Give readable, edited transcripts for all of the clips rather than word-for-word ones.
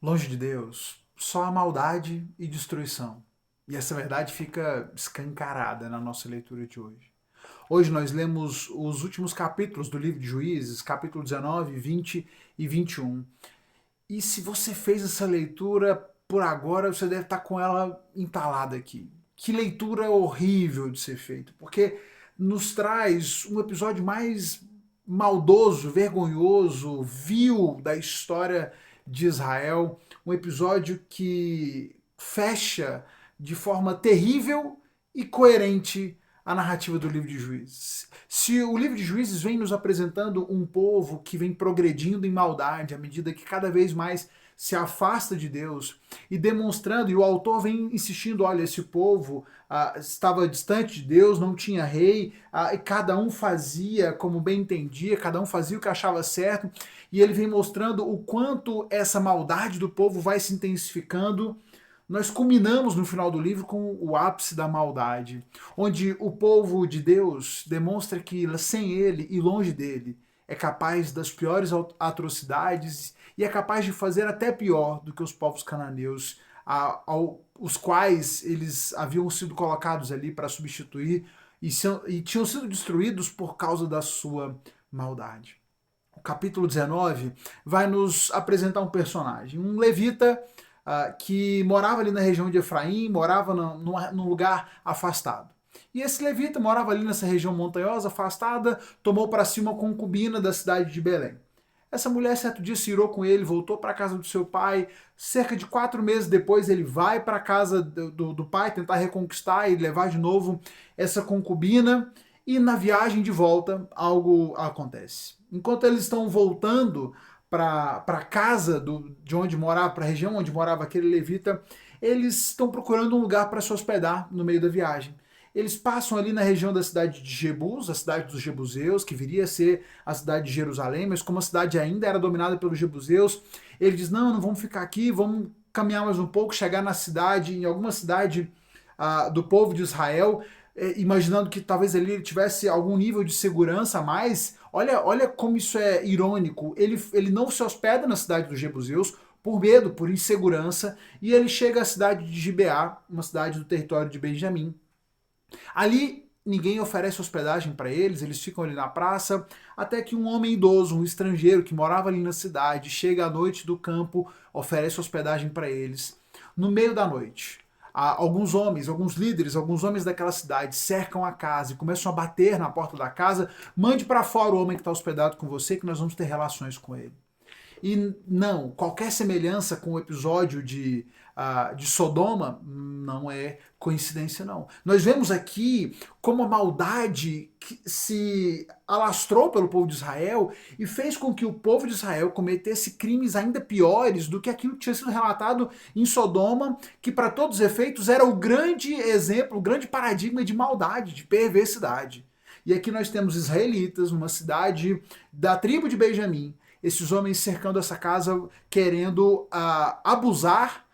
Longe de Deus, só há maldade e destruição. E essa verdade fica escancarada na nossa leitura de hoje. Hoje nós lemos os últimos capítulos do livro de Juízes, capítulo 19, 20 e 21. E se você fez essa leitura por agora, você deve estar com ela entalada aqui. Que leitura horrível de ser feito, porque nos traz um episódio mais maldoso, vergonhoso, vil da história de Israel, um episódio que fecha de forma terrível e coerente a narrativa do livro de Juízes. Se o livro de Juízes vem nos apresentando um povo que vem progredindo em maldade à medida que cada vez mais se afasta de Deus e demonstrando, e o autor vem insistindo, olha, esse povo estava distante de Deus, não tinha rei, e cada um fazia como bem entendia, cada um fazia o que achava certo, e ele vem mostrando o quanto essa maldade do povo vai se intensificando. Nós culminamos no final do livro com o ápice da maldade, onde o povo de Deus demonstra que sem ele e longe dele é capaz das piores atrocidades e é capaz de fazer até pior do que os povos cananeus, os quais eles haviam sido colocados ali para substituir e tinham sido destruídos por causa da sua maldade. O capítulo 19 vai nos apresentar um personagem, um levita que morava ali na região de Efraim, morava num lugar afastado. E esse levita morava ali nessa região montanhosa, afastada, tomou para si uma concubina da cidade de Belém. Essa mulher, certo dia, se irou com ele, voltou para a casa do seu pai. Cerca de 4 meses depois, ele vai para a casa do pai tentar reconquistar e levar de novo essa concubina. E na viagem de volta, algo acontece. Enquanto eles estão voltando para a casa de onde morava, para a região onde morava aquele levita, eles estão procurando um lugar para se hospedar no meio da viagem. Eles passam ali na região da cidade de Jebus, a cidade dos Jebuseus, que viria a ser a cidade de Jerusalém, mas como a cidade ainda era dominada pelos Jebuseus, ele diz, não vamos ficar aqui, vamos caminhar mais um pouco, chegar na cidade, em alguma cidade do povo de Israel, imaginando que talvez ali ele tivesse algum nível de segurança a mais. Olha como isso é irônico. Ele não se hospeda na cidade dos Jebuseus por medo, por insegurança, e ele chega à cidade de Gibeá, uma cidade do território de Benjamim. Ali ninguém oferece hospedagem para eles, eles ficam ali na praça, até que um homem idoso, um estrangeiro que morava ali na cidade, chega à noite do campo, oferece hospedagem para eles. No meio da noite, alguns homens, alguns líderes, alguns homens daquela cidade cercam a casa e começam a bater na porta da casa. Mande para fora o homem que está hospedado com você, que nós vamos ter relações com ele. E não, qualquer semelhança com o episódio de Sodoma não é coincidência, não. Nós vemos aqui como a maldade se alastrou pelo povo de Israel e fez com que o povo de Israel cometesse crimes ainda piores do que aquilo que tinha sido relatado em Sodoma, que para todos os efeitos era o grande exemplo, o grande paradigma de maldade, de perversidade. E aqui nós temos israelitas, numa cidade da tribo de Benjamim, esses homens cercando essa casa, querendo abusar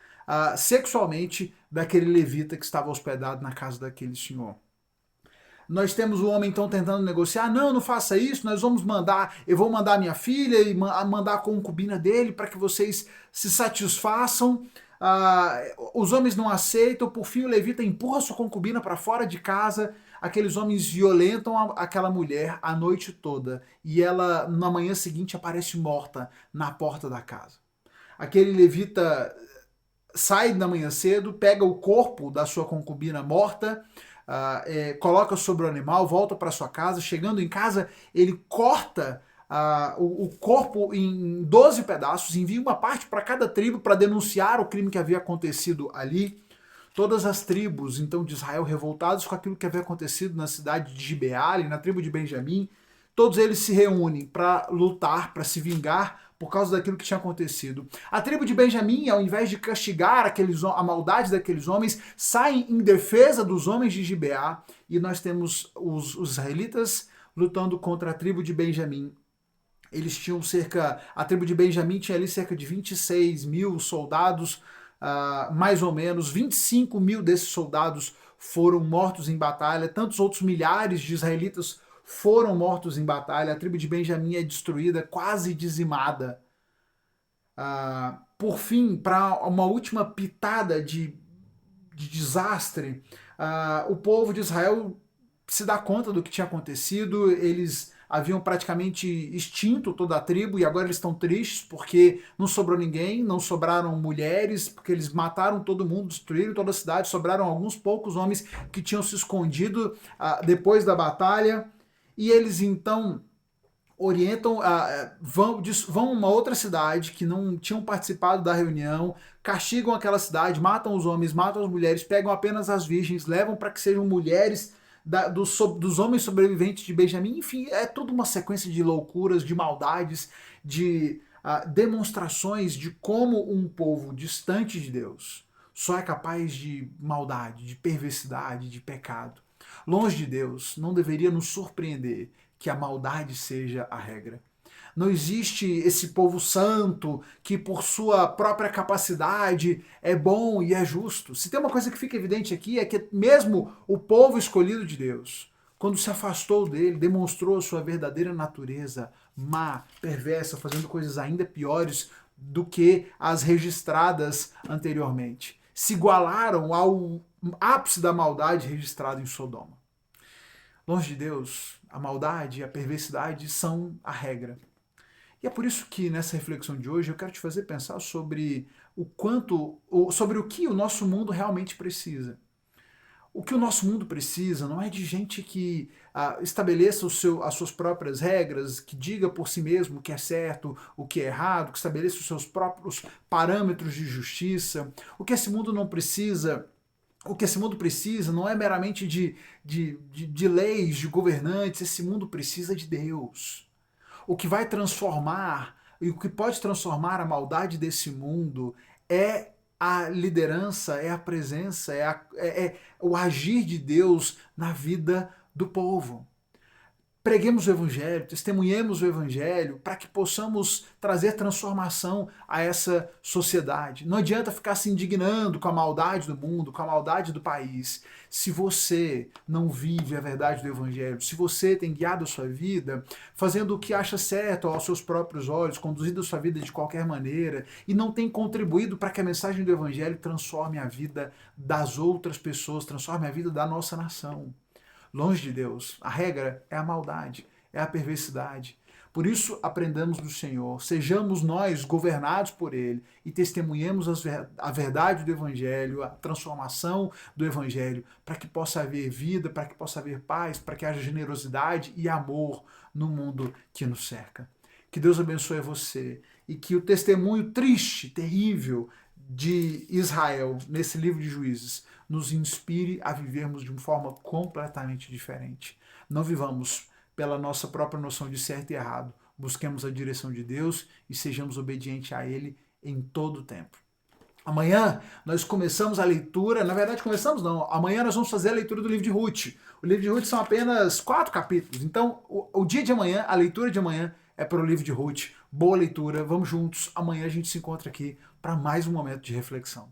sexualmente daquele levita que estava hospedado na casa daquele senhor. Nós temos o homem então tentando negociar, não faça isso, nós vamos mandar, eu vou mandar minha filha e mandar a concubina dele para que vocês se satisfaçam. Os homens não aceitam, por fim o levita empurra sua concubina para fora de casa, aqueles homens violentam aquela mulher a noite toda e ela na manhã seguinte aparece morta na porta da casa. Aquele levita sai na manhã cedo, pega o corpo da sua concubina morta, coloca sobre o animal, volta para sua casa. Chegando em casa, ele corta o corpo em 12 pedaços, envia uma parte para cada tribo para denunciar o crime que havia acontecido ali. Todas as tribos, então, de Israel revoltados com aquilo que havia acontecido na cidade de Gibeá, na tribo de Benjamim, todos eles se reúnem para lutar, para se vingar por causa daquilo que tinha acontecido. A tribo de Benjamim, ao invés de castigar a maldade daqueles homens, sai em defesa dos homens de Gibeá, e nós temos os israelitas lutando contra a tribo de Benjamim. Eles tinham a tribo de Benjamim tinha ali cerca de 26 mil soldados, mais ou menos. 25 mil desses soldados foram mortos em batalha, tantos outros milhares de israelitas foram mortos em batalha. A tribo de Benjamim é destruída, quase dizimada. por fim, para uma última pitada de desastre, o povo de Israel se dá conta do que tinha acontecido, eles haviam praticamente extinto toda a tribo e agora eles estão tristes porque não sobrou ninguém, não sobraram mulheres, porque eles mataram todo mundo, destruíram toda a cidade, sobraram alguns poucos homens que tinham se escondido depois da batalha, e eles então orientam, vão a uma outra cidade que não tinham participado da reunião, castigam aquela cidade, matam os homens, matam as mulheres, pegam apenas as virgens, levam para que sejam mulheres dos homens sobreviventes de Benjamim. Enfim, é toda uma sequência de loucuras, de maldades, de demonstrações de como um povo distante de Deus só é capaz de maldade, de perversidade, de pecado. Longe de Deus, não deveria nos surpreender que a maldade seja a regra. Não existe esse povo santo que, por sua própria capacidade, é bom e é justo. Se tem uma coisa que fica evidente aqui é que mesmo o povo escolhido de Deus, quando se afastou dele, demonstrou sua verdadeira natureza má, perversa, fazendo coisas ainda piores do que as registradas anteriormente. Se igualaram ao ápice da maldade registrado em Sodoma. Longe de Deus, a maldade e a perversidade são a regra. E é por isso que nessa reflexão de hoje eu quero te fazer pensar sobre sobre o que o nosso mundo realmente precisa. O que o nosso mundo precisa não é de gente que estabeleça as suas próprias regras, que diga por si mesmo o que é certo, o que é errado, que estabeleça os seus próprios parâmetros de justiça. O que esse mundo não precisa, o que esse mundo precisa não é meramente de leis, de governantes, esse mundo precisa de Deus. O que vai transformar, e o que pode transformar a maldade desse mundo é a liderança, é a presença, é o agir de Deus na vida do povo. Preguemos o Evangelho, testemunhemos o Evangelho para que possamos trazer transformação a essa sociedade. Não adianta ficar se indignando com a maldade do mundo, com a maldade do país. Se você não vive a verdade do Evangelho, se você tem guiado a sua vida fazendo o que acha certo aos seus próprios olhos, conduzido a sua vida de qualquer maneira e não tem contribuído para que a mensagem do Evangelho transforme a vida das outras pessoas, transforme a vida da nossa nação. Longe de Deus, a regra é a maldade, é a perversidade. Por isso, aprendamos do Senhor, sejamos nós governados por Ele e testemunhemos a verdade do Evangelho, a transformação do Evangelho, para que possa haver vida, para que possa haver paz, para que haja generosidade e amor no mundo que nos cerca. Que Deus abençoe você e que o testemunho triste, terrível de Israel nesse livro de Juízes nos inspire a vivermos de uma forma completamente diferente. Não vivamos pela nossa própria noção de certo e errado. Busquemos a direção de Deus e sejamos obedientes a Ele em todo o tempo. Amanhã nós começamos a leitura, na verdade começamos não, amanhã nós vamos fazer a leitura do livro de Ruth. O livro de Ruth são apenas 4 capítulos, então o dia de amanhã, a leitura de amanhã é para o livro de Ruth. Boa leitura, vamos juntos, amanhã a gente se encontra aqui para mais um momento de reflexão.